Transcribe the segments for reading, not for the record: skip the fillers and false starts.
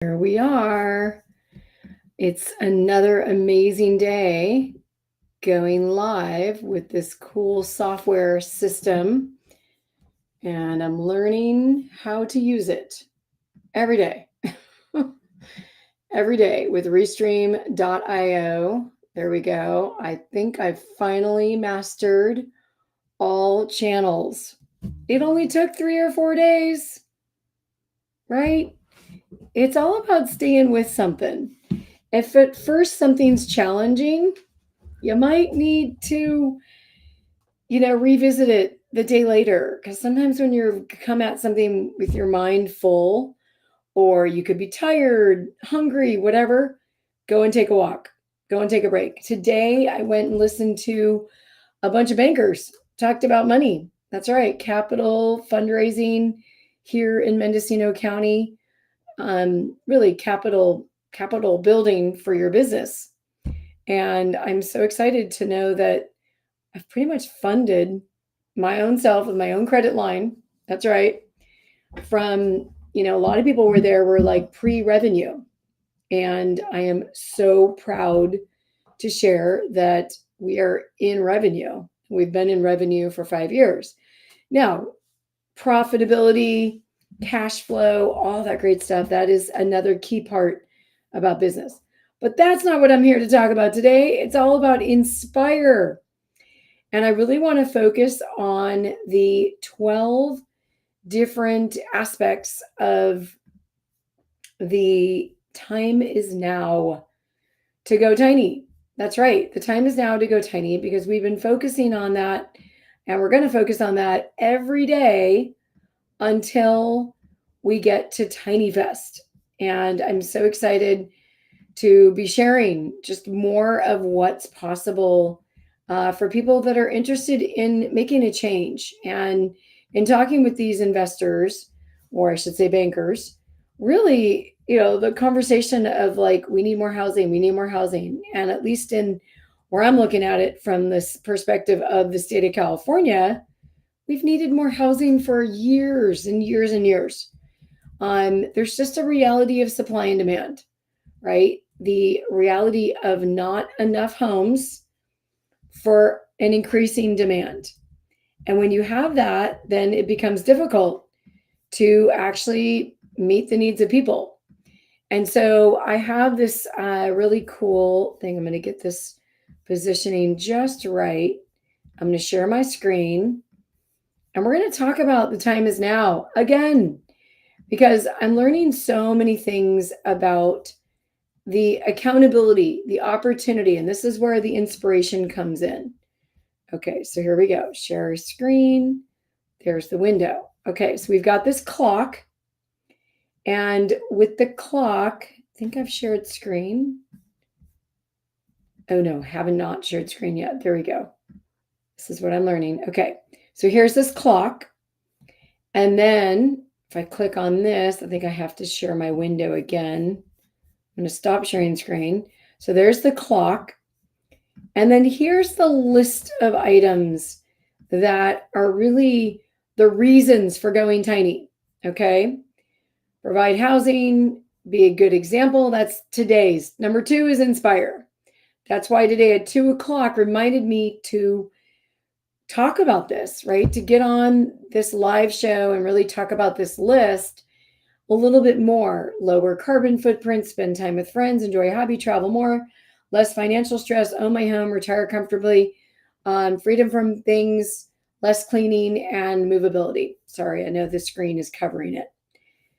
Here we are. It's another amazing day going live with this cool software system, and I'm learning how to use it every day. Every day with Restream.io. There we go. I think I've finally mastered all channels. It only took 3 or 4 days, right? It's all about staying with something. If at first something's challenging, you might need to, revisit it the day later. Because sometimes when you come at something with your mind full, or you could be tired, hungry, whatever, go and take a walk, go and take a break. Today, I went and listened to a bunch of bankers talked about money. That's right, capital fundraising here in Mendocino County. Really capital building for your business. And I'm so excited to know that I've pretty much funded my own self with my own credit line. That's right. From, a lot of people were like pre-revenue. And I am so proud to share that we are in revenue. We've been in revenue for 5 years. Now, profitability, cash flow, all that great stuff, that is another key part about business. But that's not what I'm here to talk about today. It's all about inspire. And I really want to focus on the 12 different aspects of the time is now to go tiny. That's right. The time is now to go tiny because we've been focusing on that, and we're going to focus on that every day until we get to TinyFest. And I'm so excited to be sharing just more of what's possible for people that are interested in making a change. And in talking with these investors, or I should say bankers, really, the conversation of like, we need more housing, we need more housing. And at least in where I'm looking at it from this perspective of the state of California, we've needed more housing for years and years and years. There's just a reality of supply and demand, right? The reality of not enough homes for an increasing demand. And when you have that, then it becomes difficult to actually meet the needs of people. And so I have this really cool thing. I'm going to get this positioning just right. I'm going to share my screen. And we're going to talk about the time is now again, because I'm learning so many things about the accountability, the opportunity, and this is where the inspiration comes in. Okay, so here we go. Share screen. There's the window. Okay, so we've got this clock. And with the clock, I think I've shared screen. Oh no, haven't not shared screen yet. There we go. This is what I'm learning. Okay, so here's this clock. And then if I click on this, I think I have to share my window again. I'm going to stop sharing screen. So there's the clock. And then here's the list of items that are really the reasons for going tiny. Okay. Provide housing, be a good example. That's today's. Number 2 is inspire. That's why today at 2:00 reminded me to talk about this, right? To get on this live show and really talk about this list a little bit more. Lower carbon footprint, spend time with friends, enjoy a hobby, travel more, less financial stress, own my home, retire comfortably, freedom from things, less cleaning, and movability. Sorry, I know the screen is covering it.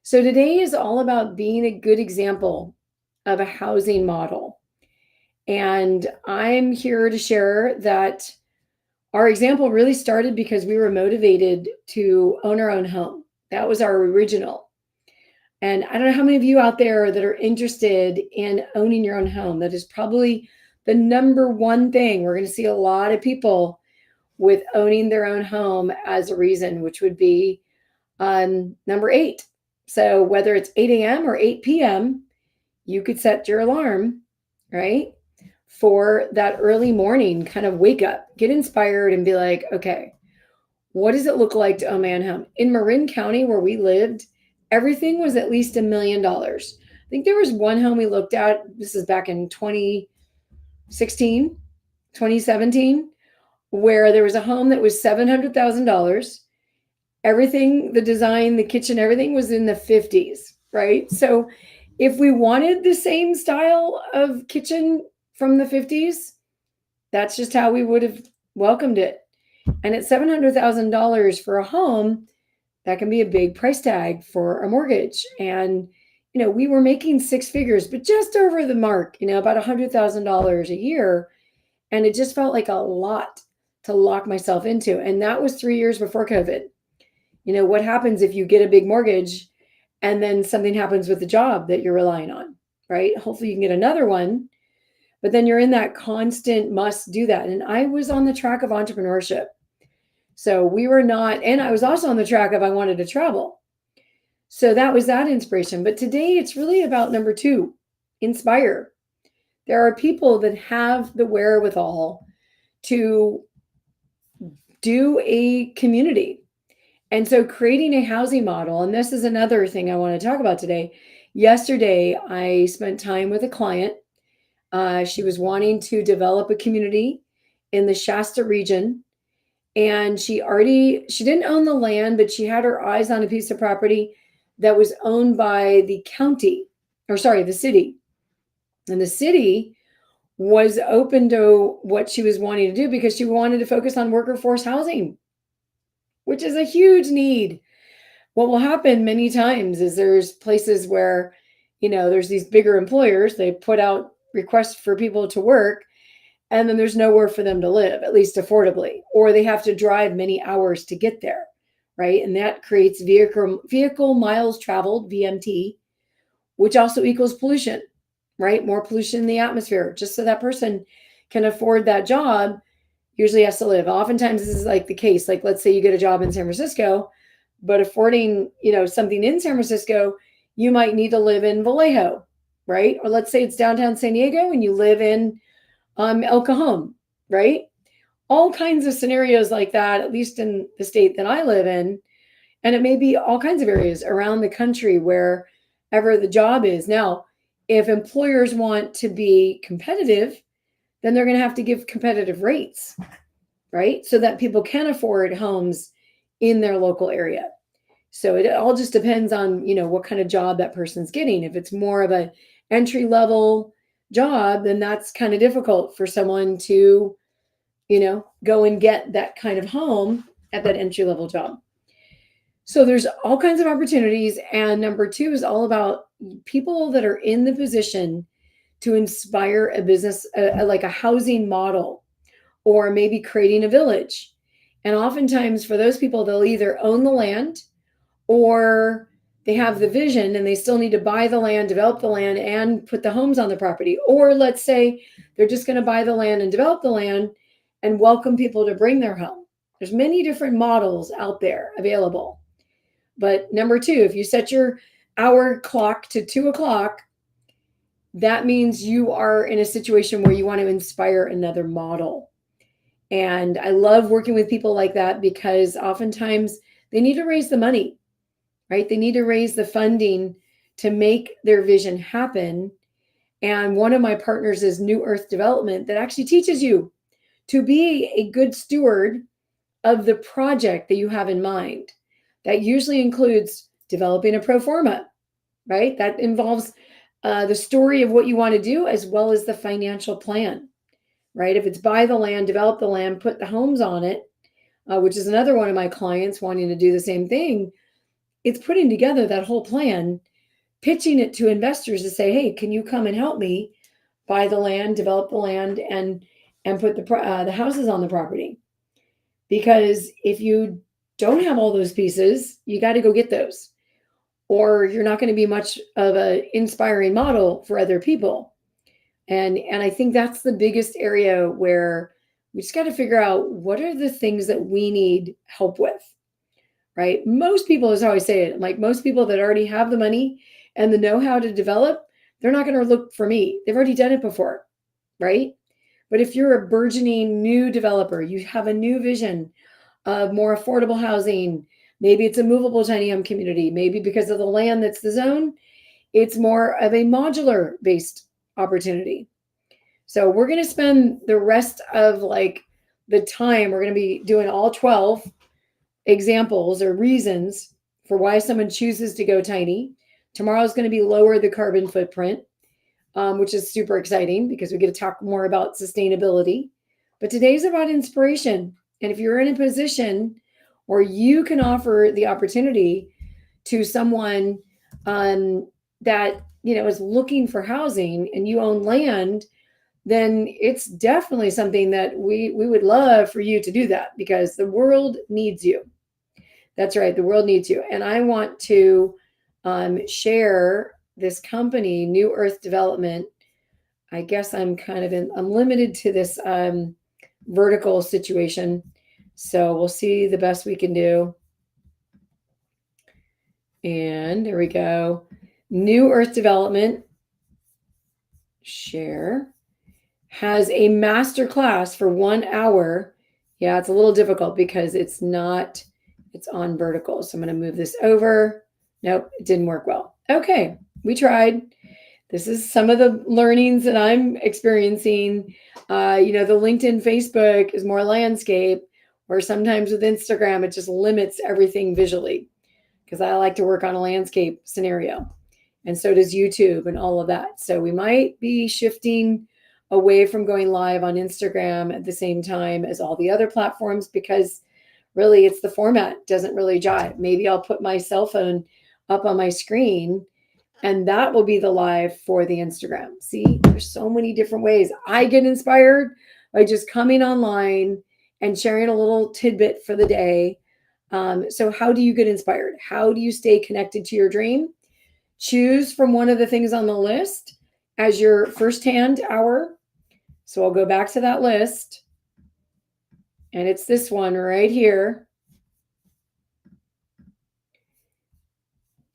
So today is all about being a good example of a housing model. And I'm here to share that our example really started because we were motivated to own our own home. That was our original. And I don't know how many of you out there that are interested in owning your own home. That is probably the number one thing. We're going to see a lot of people with owning their own home as a reason, which would be number 8. So whether it's 8 a.m. or 8 p.m., you could set your alarm, right? For that early morning kind of wake up, get inspired and be like, okay, what does it look like to own my own home? In Marin County, where we lived, everything was at least $1 million. I think there was one home we looked at. This is back in 2016, 2017, where there was a home that was $700,000. Everything, the design, the kitchen, everything was in the 50s, right? So if we wanted the same style of kitchen from the 50s, that's just how we would have welcomed it. And at $700,000 for a home, that can be a big price tag for a mortgage. And, we were making six figures, but just over the mark, about $100,000 a year. And it just felt like a lot to lock myself into. And that was 3 years before COVID. What happens if you get a big mortgage and then something happens with the job that you're relying on, right? Hopefully you can get another one, but then you're in that constant must do that. And I was on the track of entrepreneurship. So we were not, and I was also on the track of I wanted to travel. So that was that inspiration. But today it's really about number two, inspire. There are people that have the wherewithal to do a community. And so creating a housing model, and this is another thing I want to talk about today. Yesterday, I spent time with a client. She was wanting to develop a community in the Shasta region. And she didn't own the land, but she had her eyes on a piece of property that was owned by the the city. And the city was open to what she was wanting to do because she wanted to focus on worker force housing, which is a huge need. What will happen many times is there's places where, there's these bigger employers, they put out requests for people to work, and then there's nowhere for them to live, at least affordably, or they have to drive many hours to get there, right? And that creates vehicle miles traveled, VMT, which also equals pollution, right? More pollution in the atmosphere, just so that person can afford that job, usually has to live. Oftentimes this is like the case, like let's say you get a job in San Francisco, but affording, something in San Francisco, you might need to live in Vallejo, right? Or let's say it's downtown San Diego and you live in El Cajon, right? All kinds of scenarios like that, at least in the state that I live in. And it may be all kinds of areas around the country wherever the job is. Now, if employers want to be competitive, then they're going to have to give competitive rates, right? So that people can afford homes in their local area. So it all just depends on, what kind of job that person's getting. If it's more of an entry level job, then that's kind of difficult for someone to, go and get that kind of home at that entry level job. So there's all kinds of opportunities. And number two is all about people that are in the position to inspire a business, like a housing model, or maybe creating a village. And oftentimes for those people, they'll either own the land or they have the vision and they still need to buy the land, develop the land, and put the homes on the property. Or let's say they're just going to buy the land and develop the land and welcome people to bring their home. There's many different models out there available. But number two, if you set your hour clock to 2:00, that means you are in a situation where you want to inspire another model. And I love working with people like that because oftentimes they need to raise the money, right? They need to raise the funding to make their vision happen. And one of my partners is New Earth Development that actually teaches you to be a good steward of the project that you have in mind. That usually includes developing a pro forma, right? That involves the story of what you want to do as well as the financial plan, right? If it's buy the land, develop the land, put the homes on it, which is another one of my clients wanting to do the same thing, it's putting together that whole plan, pitching it to investors to say, hey, can you come and help me buy the land, develop the land, and put the houses on the property? Because if you don't have all those pieces, you got to go get those, or you're not going to be much of an inspiring model for other people. And I think that's the biggest area where we just got to figure out what are the things that we need help with, right? Most people, as I always say it, like most people that already have the money and the know-how to develop, they're not going to look for me. They've already done it before, right? But if you're a burgeoning new developer, you have a new vision of more affordable housing, maybe it's a movable tiny home community, maybe because of the land that's the zone, it's more of a modular based opportunity. So we're going to spend the rest of like the time, we're going to be doing all 12 examples or reasons for why someone chooses to go tiny. Tomorrow is going to be lower the carbon footprint, which is super exciting because we get to talk more about sustainability. But today's about inspiration. And if you're in a position where you can offer the opportunity to someone that is looking for housing and you own land, then it's definitely something that we would love for you to do that, because the world needs you. That's right, the world needs you. And I want to share this company, New Earth Development. I guess I'm I'm limited to this vertical situation. So we'll see the best we can do. And there we go. New Earth Development, share, has a master class for 1 hour. Yeah, it's a little difficult because it's on vertical. So I'm going to move this over. Nope, it didn't work well. Okay, we tried. This is some of the learnings that I'm experiencing. The LinkedIn, Facebook is more landscape, or sometimes with Instagram, it just limits everything visually, because I like to work on a landscape scenario. And so does YouTube and all of that. So we might be shifting away from going live on Instagram at the same time as all the other platforms, because really it's the format doesn't really jive. Maybe I'll put my cell phone up on my screen and that will be the live for the Instagram. See, there's so many different ways I get inspired by just coming online and sharing a little tidbit for the day. So how do you get inspired? How do you stay connected to your dream? Choose from one of the things on the list as your firsthand hour. So I'll go back to that list. And it's this one right here.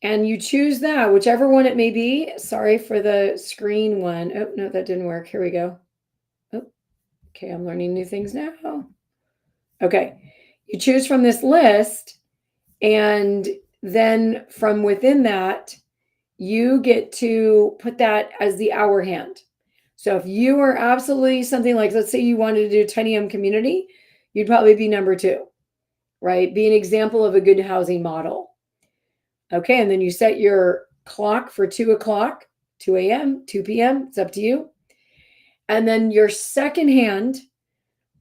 And you choose that, whichever one it may be. Sorry for the screen one. Oh, no, that didn't work. Here we go. Oh, okay, I'm learning new things now. Okay, you choose from this list, and then from within that, you get to put that as the hour hand. So if you are absolutely something like, let's say you wanted to do Tiny community, you'd probably be number 2, right? Be an example of a good housing model. Okay, and then you set your clock for 2 o'clock, 2 a.m., 2 p.m., it's up to you. And then your second hand,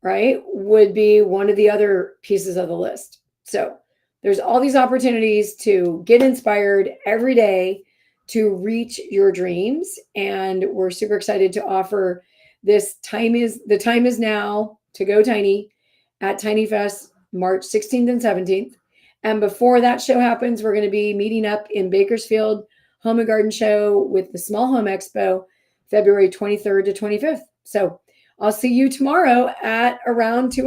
right, would be one of the other pieces of the list. So there's all these opportunities to get inspired every day to reach your dreams. And we're super excited to offer this. The time is now to go tiny at TinyFest, March 16th and 17th. And before that show happens, we're going to be meeting up in Bakersfield Home and Garden Show with the Small Home Expo, February 23rd to 25th. So I'll see you tomorrow at around 2 o'clock.